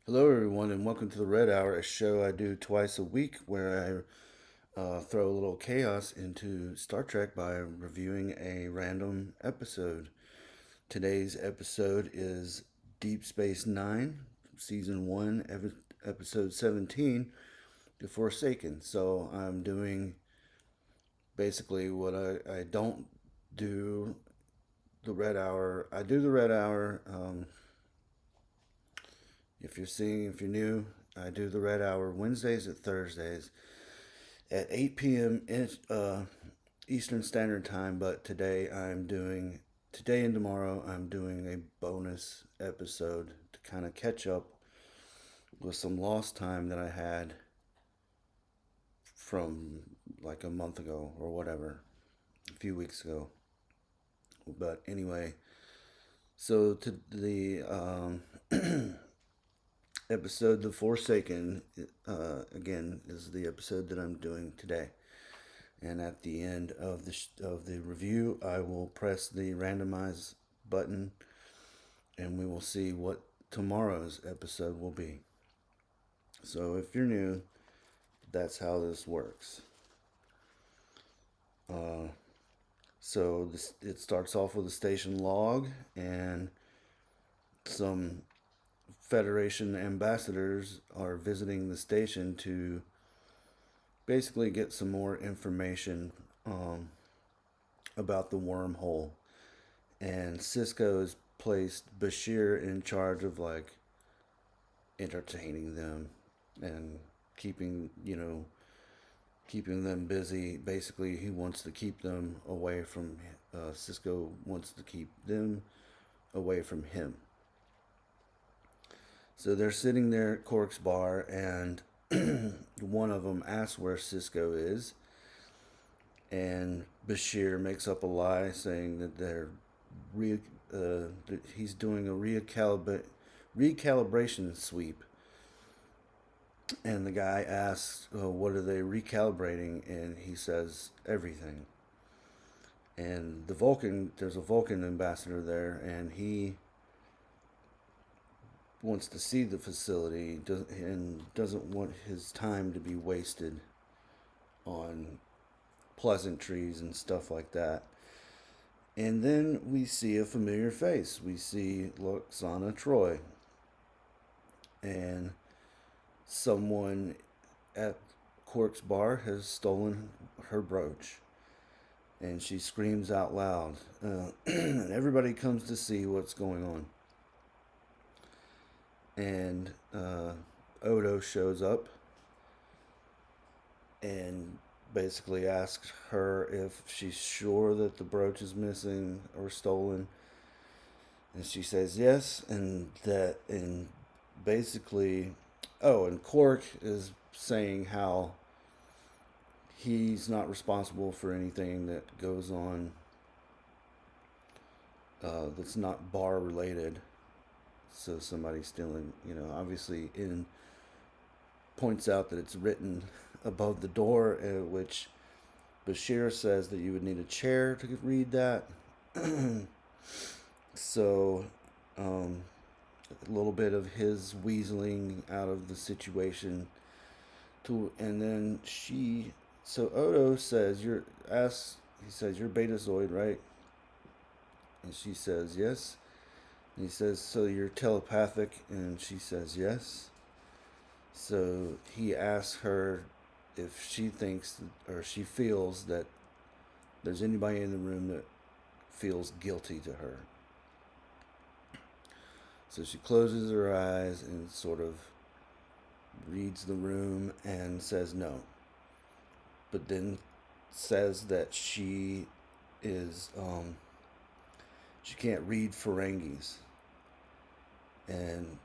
Hello, everyone, and welcome to the Red Hour, a show I do twice a week where I throw a little chaos into Star Trek by reviewing a random episode. Today's episode is Deep Space Nine, Season 1, Episode 17, The Forsaken. So I'm doing basically what I don't do the Red Hour. I do the Red Hour. If you're new, I do the Red Hour Wednesdays and Thursdays at 8 p.m. Eastern Standard Time. But today and tomorrow I'm doing a bonus episode to kind of catch up with some lost time that I had from like a month ago or whatever, a few weeks ago. But anyway, so to the episode The Forsaken, again, is the episode that I'm doing today. And at the end of the review, I will press the randomize button, and we will see what tomorrow's episode will be. So if you're new, that's how this works. Uh, it starts off with a station log, and some Federation ambassadors are visiting the station to basically get some more information about the wormhole. And Cisco has placed Bashir in charge of like entertaining them and keeping them busy. Basically, he wants to keep them away from Cisco wants to keep them away from him. So they're sitting there at Cork's bar, and one of them asks where Cisco is, and Bashir makes up a lie saying that that he's doing a recalibration sweep. And the guy asks, "What are they recalibrating?" And he says, "Everything." And there's a Vulcan ambassador there, and he wants to see the facility and doesn't want his time to be wasted on pleasantries and stuff like that. And then we see a familiar face. We see Loxana Troy, and someone at Quark's bar has stolen her brooch. And she screams out loud, and everybody comes to see what's going on. And Odo shows up and basically asks her if she's sure that the brooch is missing or stolen, and she says yes, and basically, oh, and Quark is saying how he's not responsible for anything that goes on that's not bar related. So somebody stealing, obviously in points out that it's written above the door, which Bashir says that you would need a chair to read that. So, a little bit of his weaseling out of the situation. And then so Odo says, he says, "You're Betazoid, right?" And she says, "Yes." And he says, "So you're telepathic?" And she says, "Yes." So he asks her if she thinks or she feels that there's anybody in the room that feels guilty to her. So she closes her eyes and sort of reads the room and says no. But then says that is, she can't read Ferengis. And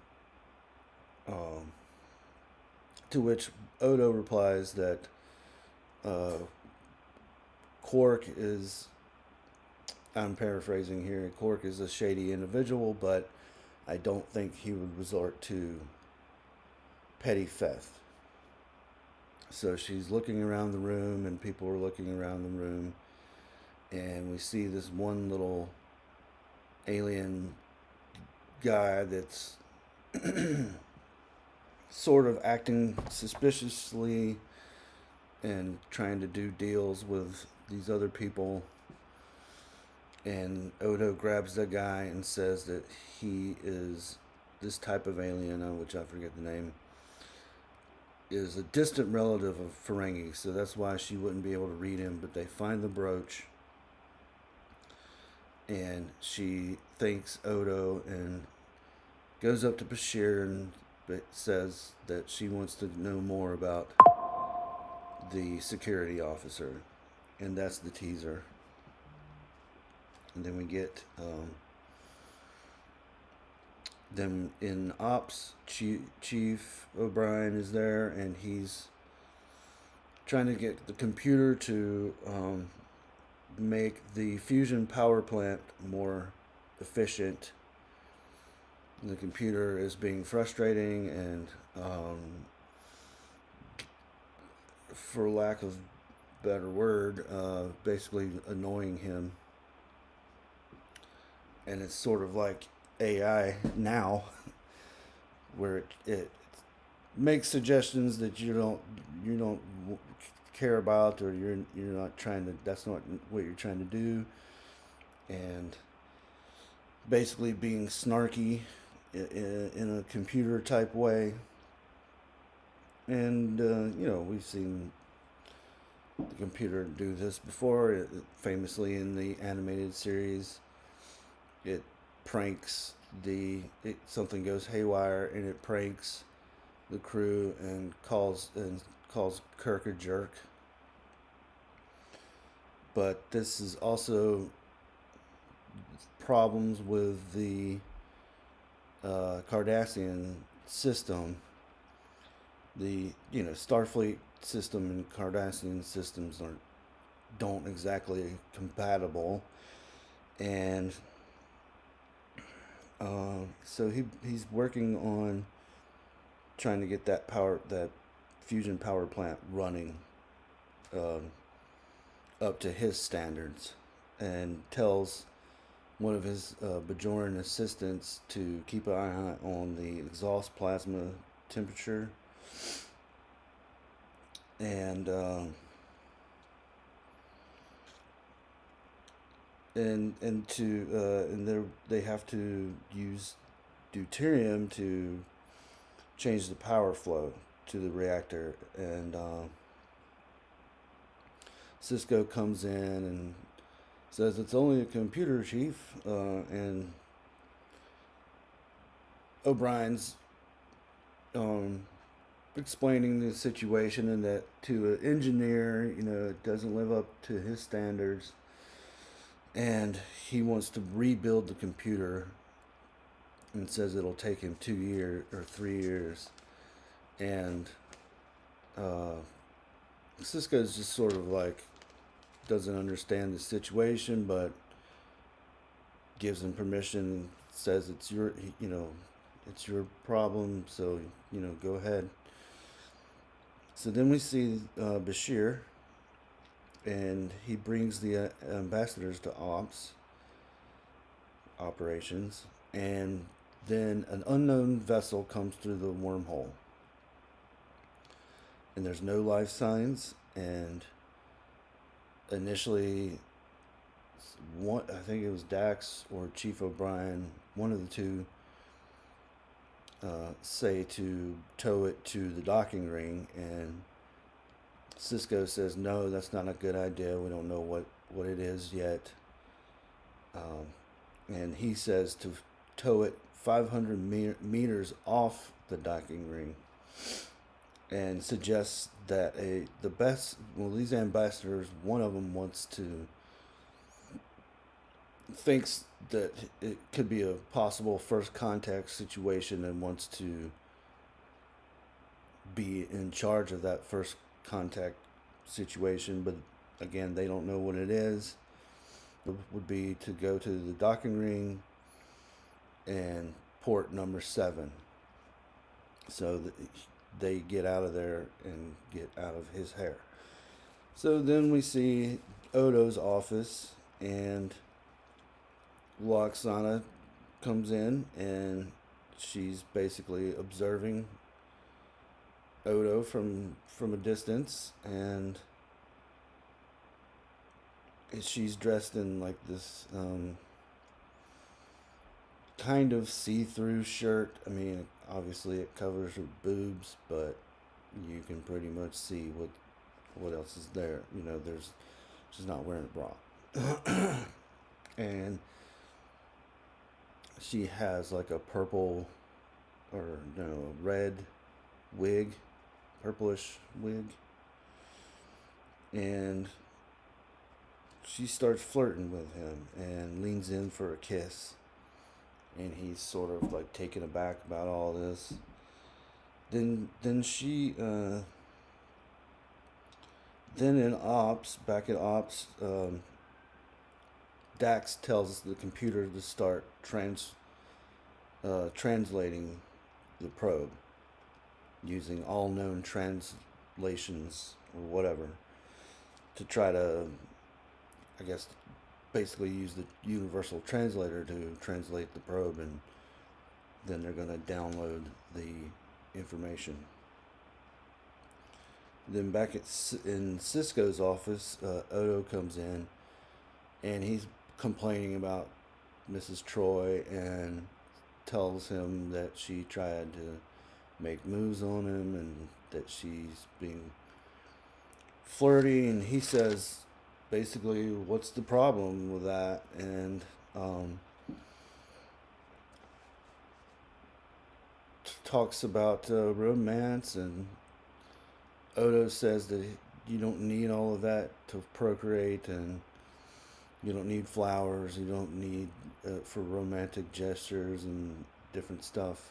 um, to which Odo replies that uh, Quark is, I'm paraphrasing here, Quark is a shady individual, but I don't think he would resort to petty theft. So she's looking around the room, and people are looking around the room, and we see this one little alien guy that's sort of acting suspiciously and trying to do deals with these other people. And Odo grabs the guy and says that he is this type of alien, which I forget the name, is a distant relative of Ferengi, so that's why she wouldn't be able to read him. But they find the brooch, and she thanks Odo and goes up to Bashir and says that she wants to know more about the security officer, and that's the teaser. And then we get them in ops. Chief O'Brien is there, and he's trying to get the computer to make the fusion power plant more efficient. The computer is being frustrating and, for lack of better word, basically annoying him. And it's sort of like AI now, where it makes suggestions that you don't care about, or you're not trying to. That's not what you're trying to do, and basically being snarky in a computer type way. And we've seen the computer do this before. Famously in the animated series, it pranks something goes haywire, and it pranks the crew and calls Kirk a jerk. But this is also problems with the Cardassian system. The Starfleet system and Cardassian systems don't exactly compatible, and so he's working on trying to get that fusion power plant running up to his standards, and tells one of his Bajoran assistants to keep an eye on the exhaust plasma temperature, and they have to use deuterium to change the power flow to the reactor. And Cisco comes in and says it's only a computer, chief, and O'Brien's explaining the situation, and that to an engineer, it doesn't live up to his standards, and he wants to rebuild the computer, and says it'll take him 2 years or 3 years. And Cisco's just sort of like doesn't understand the situation, but gives him permission, says it's your problem, so go ahead. So then we see Bashir, and he brings the ambassadors to operations, and then an unknown vessel comes through the wormhole, and there's no life signs. And initially, I think it was Dax or Chief O'Brien, one of the two, say to tow it to the docking ring, and Cisco says no, that's not a good idea, we don't know what it is yet. And he says to tow it 500 meters off the docking ring, and suggests that these ambassadors, one of them thinks that it could be a possible first contact situation, and wants to be in charge of that first contact situation. But again, they don't know what it is. It would be to go to the docking ring and port number 7, so that they get out of there and get out of his hair. So then we see Odo's office, and Loxana comes in, and she's basically observing Odo from a distance, and she's dressed in like this kind of see-through shirt. I mean, obviously it covers her boobs, but you can pretty much see what else is there. You know, there's she's not wearing a bra, and she has like a purple or no red wig, purplish wig, and she starts flirting with him and leans in for a kiss, and he's sort of like taken aback about all this. Then she then in ops back at ops, Dax tells the computer to start translating the probe using all known translations or whatever to try to, I guess, basically use the universal translator to translate the probe, and then they're going to download the information. Then back in Cisco's office, Odo comes in, and he's complaining about Mrs. Troy and tells him that she tried to make moves on him and that she's being flirty, and he says basically, what's the problem with that? And talks about romance, and Odo says that you don't need all of that to procreate, and you don't need flowers, you don't need for romantic gestures and different stuff.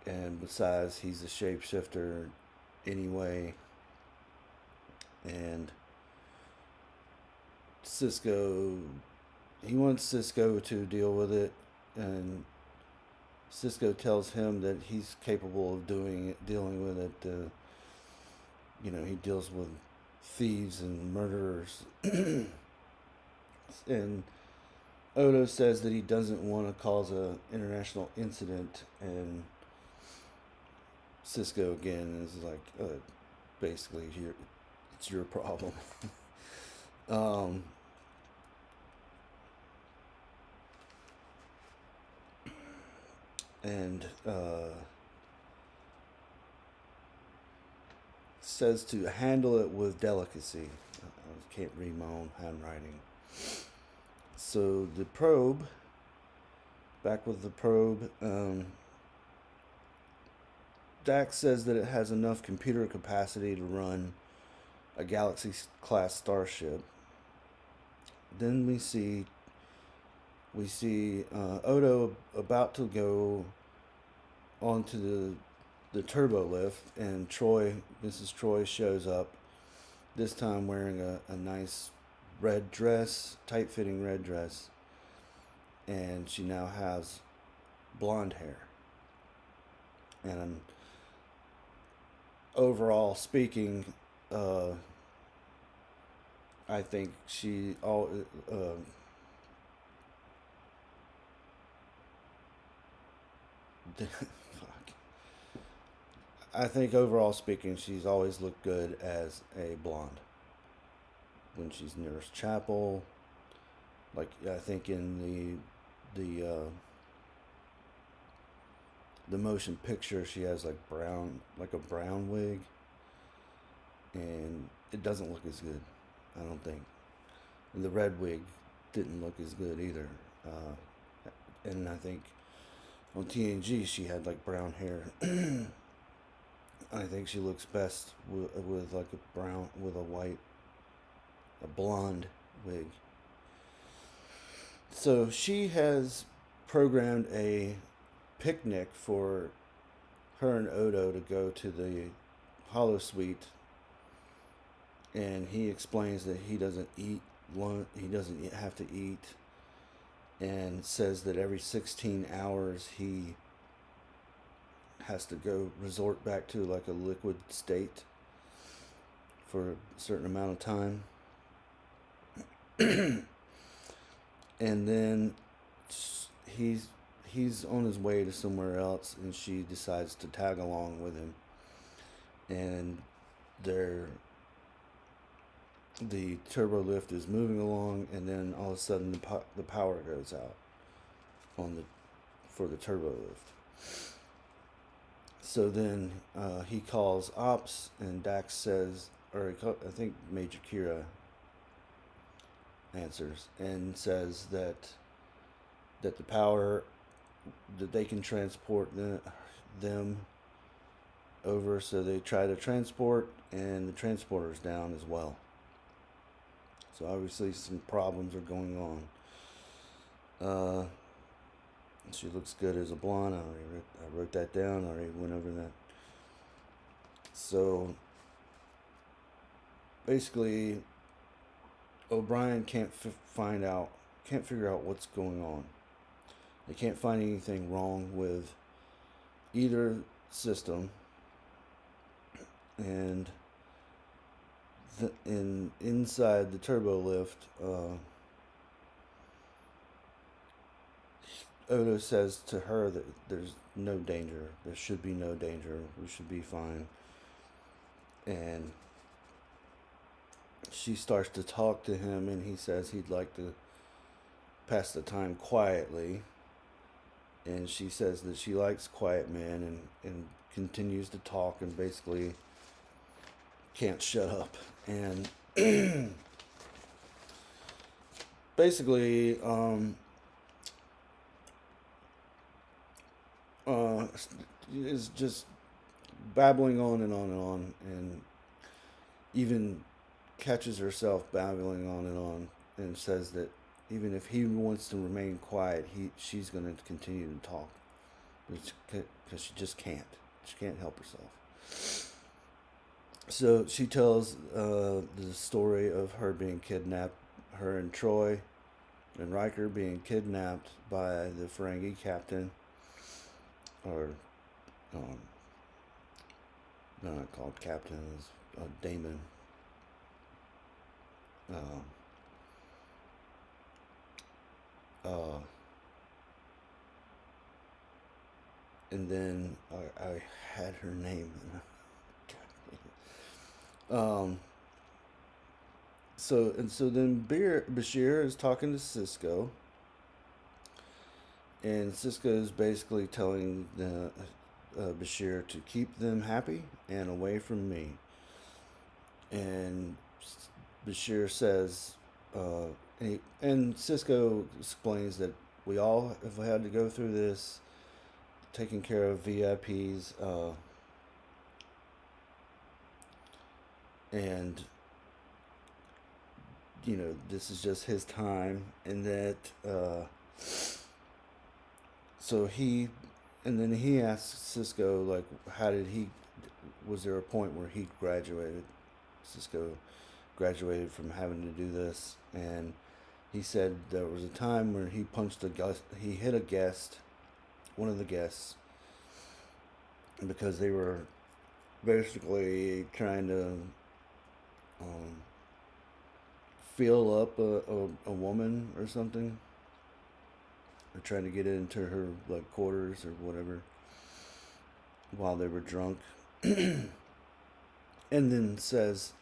And besides, he's a shapeshifter anyway, and Cisco, he wants Cisco to deal with it, and Cisco tells him that he's capable of dealing with it. You know, he deals with thieves and murderers, and Odo says that he doesn't want to cause a international incident, and Cisco again is like, basically, it's your problem. um, and says to handle it with delicacy. I can't read my own handwriting. So the probe, back with the probe, Dax says that it has enough computer capacity to run a Galaxy class starship. Then we see Odo about to go onto the turbo lift, and Mrs. Troy shows up, this time wearing a nice red dress, tight-fitting red dress, and she now has blonde hair. And overall speaking, I think she all fuck. I think overall speaking, she's always looked good as a blonde. When she's Nurse Chapel, like I think in the motion picture, she has like a brown wig, and it doesn't look as good, I don't think. And the red wig didn't look as good either. And I think on TNG she had like brown hair. I think she looks best with like a blonde wig. So she has programmed a picnic for her and Odo to go to the holosuite, and he explains that he doesn't eat lunch, he doesn't have to eat, and says that every 16 hours he has to go resort back to like a liquid state for a certain amount of time. And then he's on his way to somewhere else, and she decides to tag along with him. and they're the turbo lift is moving along, and then all of a sudden the power goes out on the for the turbo lift. So then he calls ops, and Dax says, I think Major Kira answers and says that the power that they can transport them over. So they try to transport, and the transporter's down as well. So obviously some problems are going on. She looks good as a blonde. I wrote that down. I already went over that. So basically, O'Brien can't figure out what's going on. They can't find anything wrong with either system, and inside the turbo lift, Odo says to her that there's no danger. There should be no danger. We should be fine. And she starts to talk to him, and he says he'd like to pass the time quietly. And she says that she likes quiet men, and continues to talk and basically can't shut up. And basically, is just babbling on and on and on, and even catches herself babbling on and says that even if he wants to remain quiet, she's going to continue to talk, because she just can't. She can't help herself. So she tells the story of her being kidnapped, her and Troy and Riker being kidnapped by the Ferengi captain, or they're not called captain, it's Damon. And then I had her name. So then Bashir is talking to Cisco, and Cisco is basically telling Bashir to keep them happy and away from me. And Bashir says, and Cisco explains that we all have had to go through this, taking care of VIPs, and this is just his time, and that and then he asks Cisco, like, was there a point where he graduated? Cisco graduated from having to do this, and he said there was a time where he hit a guest, one of the guests, because they were basically trying to feel up a woman or something, or trying to get into her like quarters or whatever while they were drunk. And then says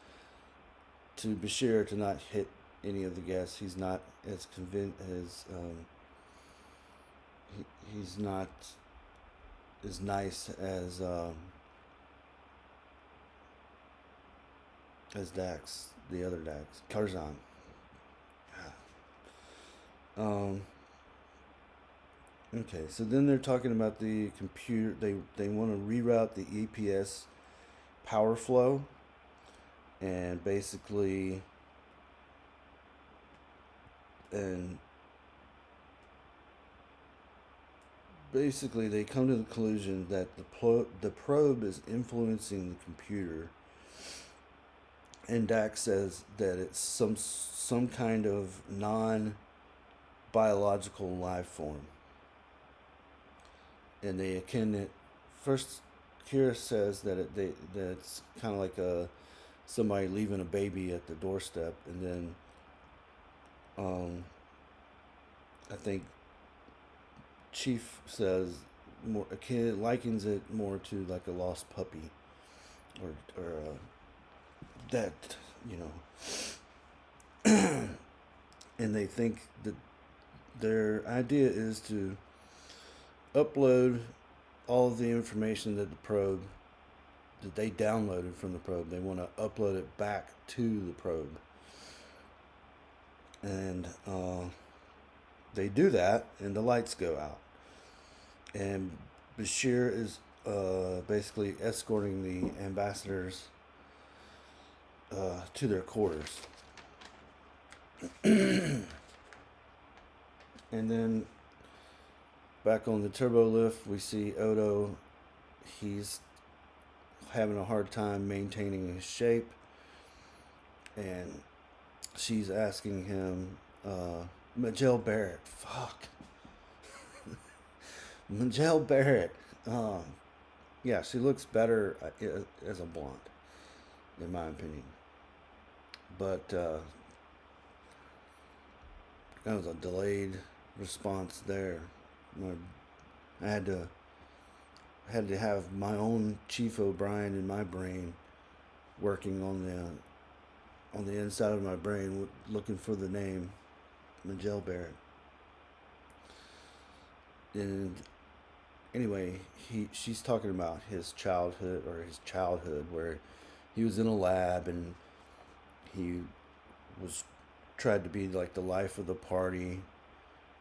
to Bashir to not hit any of the guests. He's not as convinced as he's not as nice as Dax, the other Dax, Tarzan. Okay, so then they're talking about the computer. They want to reroute the EPS power flow, and basically they come to the conclusion that the probe is influencing the computer, and Dax says that it's some kind of non-biological life form, and they akin it. First, Kira says that it's kind of like somebody leaving a baby at the doorstep, and then I think Chief says more, a kid likens it more to like a lost puppy, or that, you know, and they think that their idea is to upload all of the information that the probe that they downloaded from the probe. They want to upload it back to the probe, and they do that, and the lights go out, and Bashir is basically escorting the ambassadors to their quarters. And then back on the turbo lift, we see Odo. He's having a hard time maintaining his shape, and she's asking him, Majel Barrett, fuck. Majel Barrett. Yeah, she looks better as a blonde, in my opinion. But that was a delayed response there. I had to have my own Chief O'Brien in my brain, working on the inside of my brain, looking for the name Majel Barrett. And anyway, she's talking about his childhood where he was in a lab and he was tried to be like the life of the party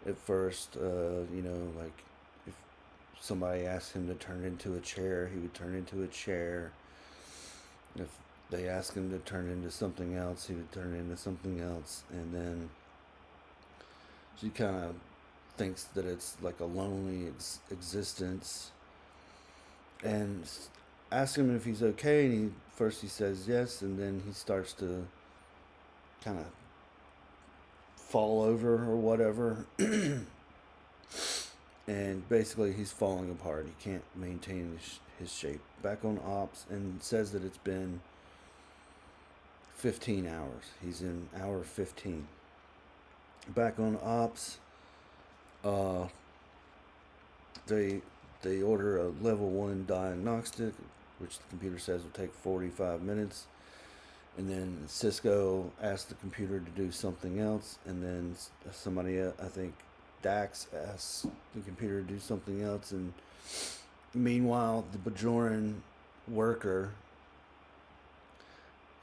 at first. Like if somebody asked him to turn into a chair, he would turn into a chair. If they asked him to turn into something else, he would turn into something else. And then she kind of thinks that it's like a lonely existence, and asks him if he's okay. And he says yes, and then he starts to kind of fall over or whatever. And basically he's falling apart. He can't maintain his shape. Back on ops, and says that it's been 15 hours. He's in hour 15. Back on ops, they order a level 1 diagnostic, which the computer says will take 45 minutes. And then Cisco asks the computer to do something else, and then somebody, I think Dax, asks the computer to do something else. And meanwhile, the Bajoran worker,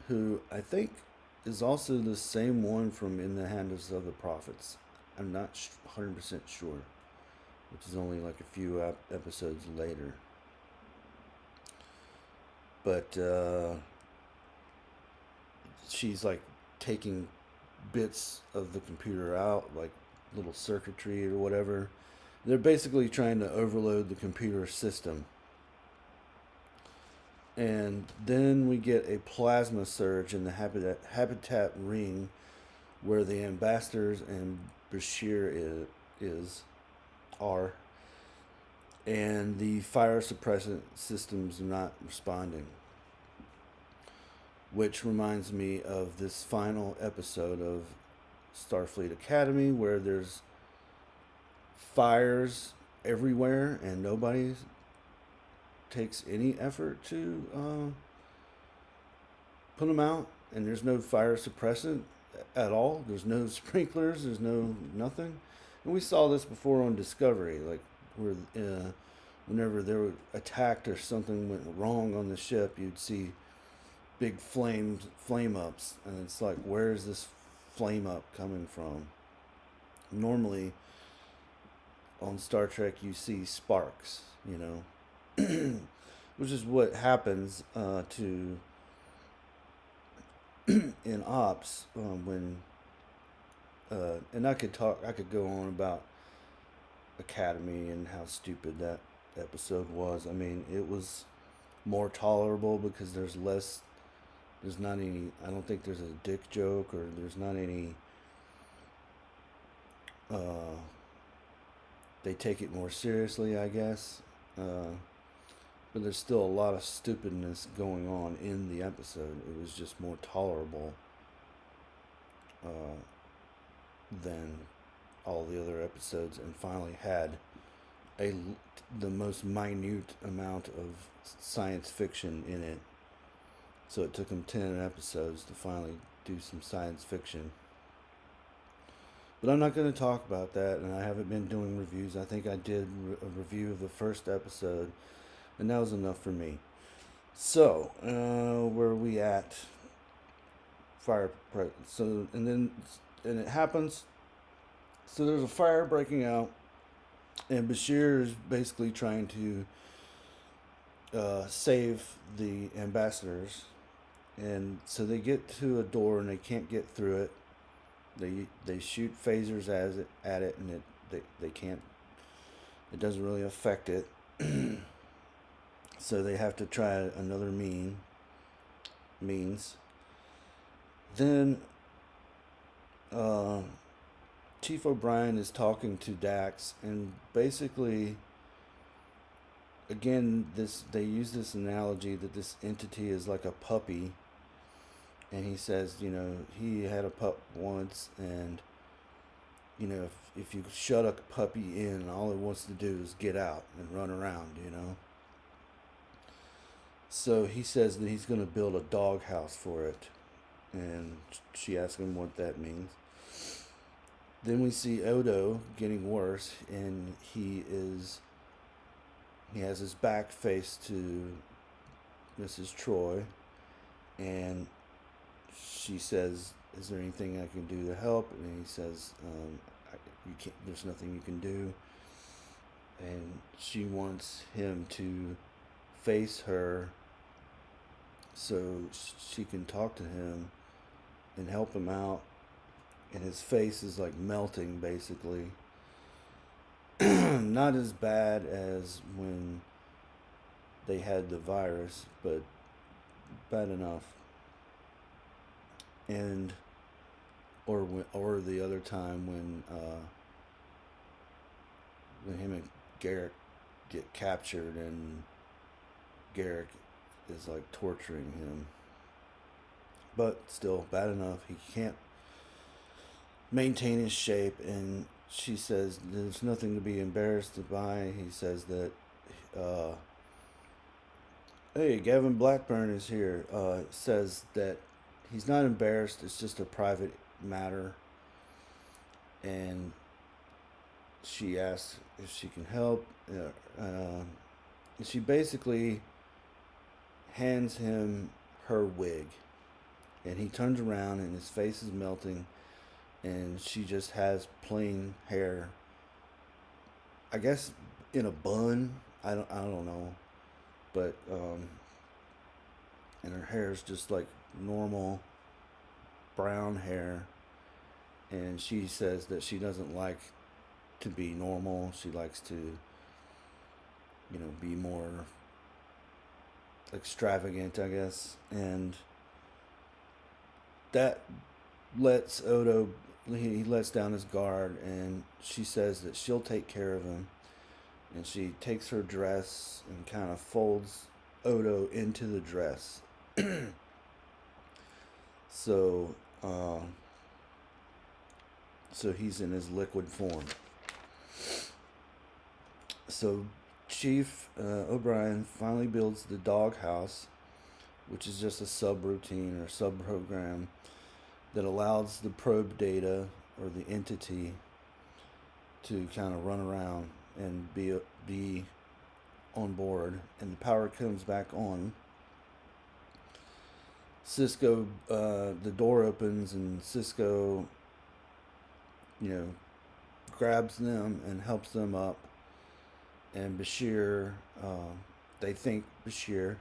who I think is also the same one from In the Hands of the Prophets, I'm not 100% sure, which is only like a few episodes later. But she's like taking bits of the computer out, like little circuitry or whatever. They're basically trying to overload the computer system. And then we get a plasma surge in the habitat ring where the ambassadors and Bashir are, and the fire suppressant systems are not responding. Which reminds me of this final episode of Starfleet Academy, where there's fires everywhere and nobody takes any effort to put them out, and there's no fire suppressant at all. There's no sprinklers. There's no nothing. And we saw this before on Discovery, like where whenever they were attacked or something went wrong on the ship, you'd see big flame ups, and it's like, where is this flame up coming from? Normally on Star Trek you see sparks, which is what happens to in ops when and I could go on about Academy and how stupid that episode was. I mean, it was more tolerable because there's not any, I don't think there's a dick joke, or there's not any, they take it more seriously, I guess. But there's still a lot of stupidness going on in the episode. It was just more tolerable than all the other episodes, and finally had the most minute amount of science fiction in it So it took him 10 episodes to finally do some science fiction. But I'm not going to talk about that, and I haven't been doing reviews. I think I did a review of the first episode, and that was enough for me. So, where are we at? Fire. So, and it happens. So there's a fire breaking out, and Bashir is basically trying to save the ambassadors. And so they get to a door and they can't get through it. They shoot phasers at it, and they can't. It doesn't really affect it. So they have to try another means. Then Chief O'Brien is talking to Dax, and basically, again, they use this analogy that this entity is like a puppy, and he says, he had a pup once, and if you shut a puppy in, all it wants to do is get out and run around. So he says that he's going to build a doghouse for it, and she asks him what that means. Then we see Odo getting worse, and he has his back faced to Mrs. Troy, and she says, "Is there anything I can do to help?" And he says, "You can't. There's nothing you can do." And she wants him to face her so she can talk to him and help him out. And his face is like melting, basically. Not as bad as when they had the virus, but bad enough. And or the other time when him and Garrick get captured, and Garrick is like torturing him. But still, bad enough. He can't maintain his shape, and she says there's nothing to be embarrassed by. He says that, hey, Gavin Blackburn is here. Says that he's not embarrassed. It's just a private matter. And she asks if she can help. She basically hands him her wig, and he turns around and his face is melting, and she just has plain hair, I guess in a bun. I don't know, but and her hair is just like normal brown hair, and she says that she doesn't like to be normal. She likes to be more extravagant, I guess. And that lets Odo, he lets down his guard, and she says that she'll take care of him. And she takes her dress and kind of folds Odo into the dress. So he's in his liquid form. So Chief O'Brien finally builds the doghouse, which is just a subroutine or subprogram that allows the probe data or the entity to kind of run around and be on board, and the power comes back on. Cisco, the door opens, and Cisco, grabs them and helps them up. And Bashir, they think Bashir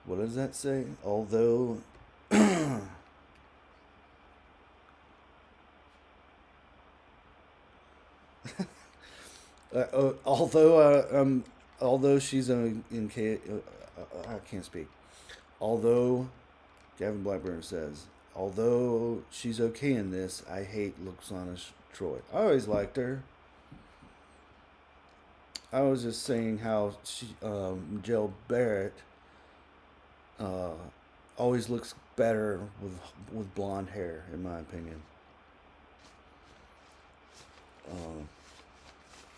what does that say? Although although she's I can't speak. Although Gavin Blackburn says, although she's okay in this, I hate Luxana Troy. I always liked her. I was just saying how Jill Barrett always looks better with blonde hair, in my opinion.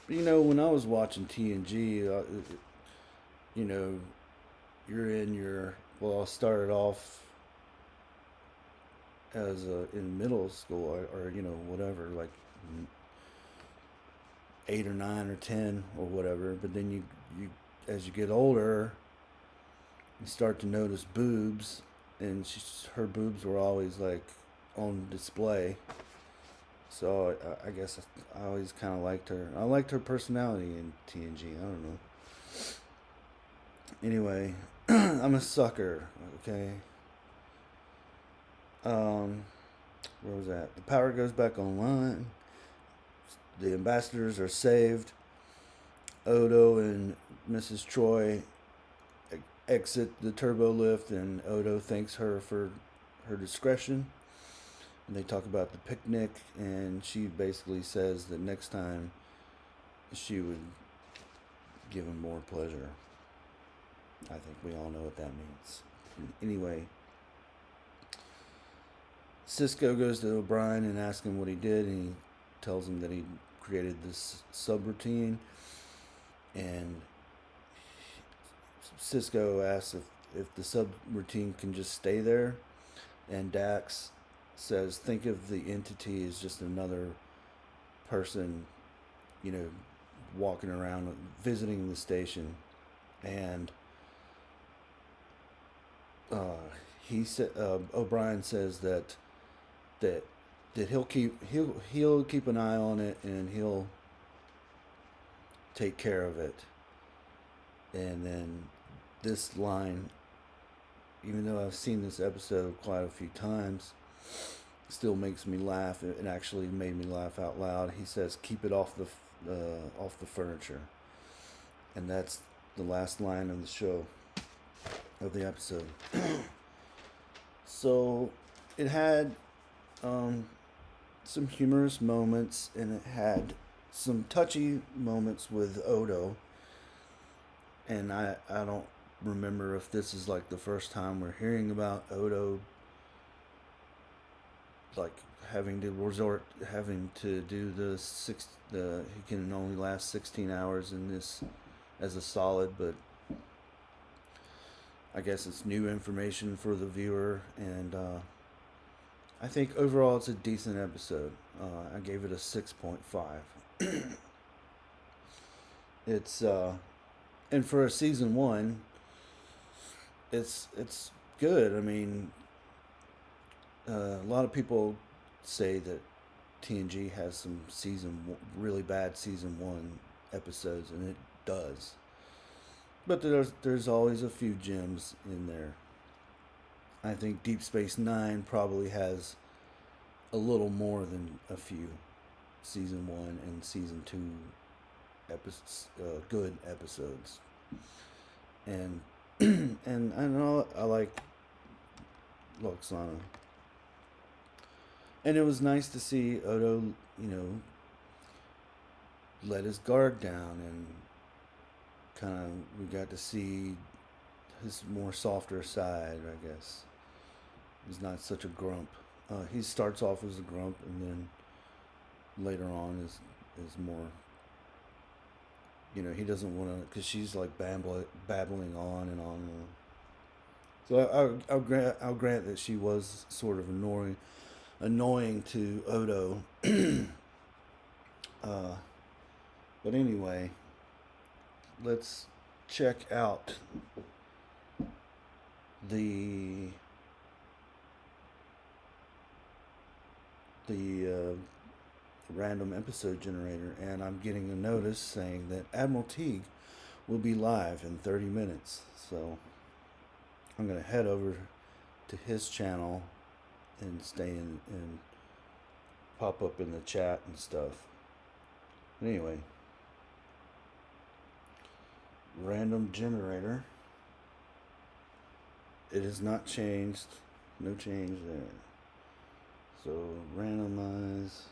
You know, when I was watching TNG, you know, you're in your, well, I started off as in middle school, or you know, whatever, like 8 or 9 or 10 or whatever. But then you as you get older, you start to notice boobs, and her boobs were always like on display. So I guess I always kind of liked her. I liked her personality in TNG. I don't know. Anyway, I'm a sucker. Okay. Um, where was that? The power goes back online. The ambassadors are saved. Odo and Mrs. Troy exit the turbo lift, and Odo thanks her for her discretion. And they talk about the picnic, and she basically says that next time she would give him more pleasure. I think we all know what that means. Anyway, Sisko goes to O'Brien and asks him what he did, and he tells him that he created this subroutine. And Sisko asks if the subroutine can just stay there, and Dax says, think of the entity as just another person, you know, walking around, visiting the station. And O'Brien says that he'll keep an eye on it, and he'll take care of it. And then this line, even though I've seen this episode quite a few times, still makes me laugh. It actually made me laugh out loud. He says, "Keep it off the furniture," and that's the last line of the show, of the episode. So it had some humorous moments, and it had some touchy moments with Odo. And I don't remember if this is like the first time we're hearing about Odo, like having to do he can only last 16 hours in this as a solid. But I guess it's new information for the viewer, and I think overall it's a decent episode. I gave it a 6.5. It's and for a season 1, it's good. I mean, a lot of people say that TNG has some really bad season 1 episodes, and it does. But there's always a few gems in there. I think Deep Space Nine probably has a little more than a few season 1 and season 2 good episodes. And and I know I like Lwaxana. And it was nice to see Odo, let his guard down, and kind of we got to see his more softer side, I guess. He's not such a grump. He starts off as a grump, and then later on is more. He doesn't want to, because she's like babbling on and on and on. So I'll grant that she was sort of annoying to Odo. But anyway, let's check out the random episode generator, and I'm getting a notice saying that Admiral Teague will be live in 30 minutes. So I'm going to head over to his channel and stay in and pop up in the chat and stuff. Anyway, random generator. It has not changed. No change there. So randomize.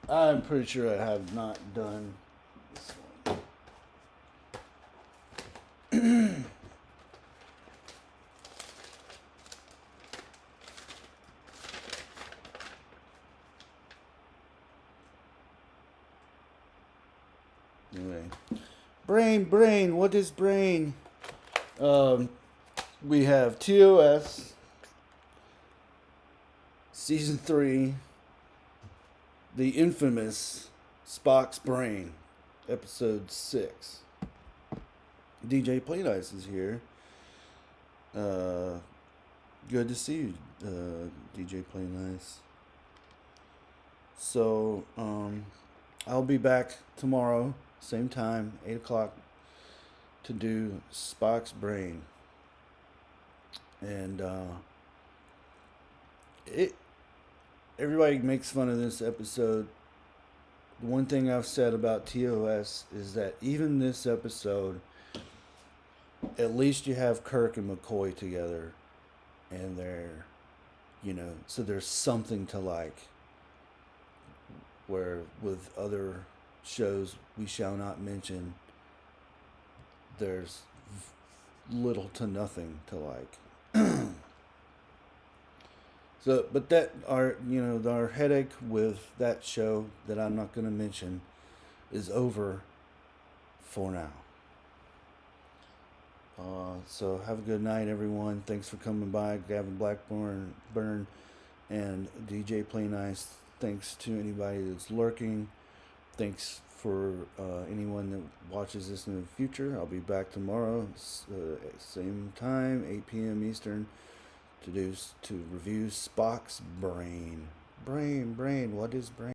I'm pretty sure I have not done this one. Anyway, brain. What is brain? We have TOS season 3, the infamous Spock's Brain, episode 6. DJ Playdice is here. Good to see you, DJ Playdice. So, I'll be back tomorrow, same time, 8 o'clock, to do Spock's Brain. And everybody makes fun of this episode. The one thing I've said about TOS is that even this episode, at least you have Kirk and McCoy together, and they're, so there's something to like. Where with other shows we shall not mention, there's little to nothing to like. So, but that our headache with that show that I'm not going to mention is over for now. So have a good night, everyone. Thanks for coming by, Gavin Blackburn, and DJ Play Nice. Thanks to anybody that's lurking. Thanks for anyone that watches this in the future. I'll be back tomorrow, same time, 8 p.m. Eastern, to review Spock's Brain. Brain. What is brain?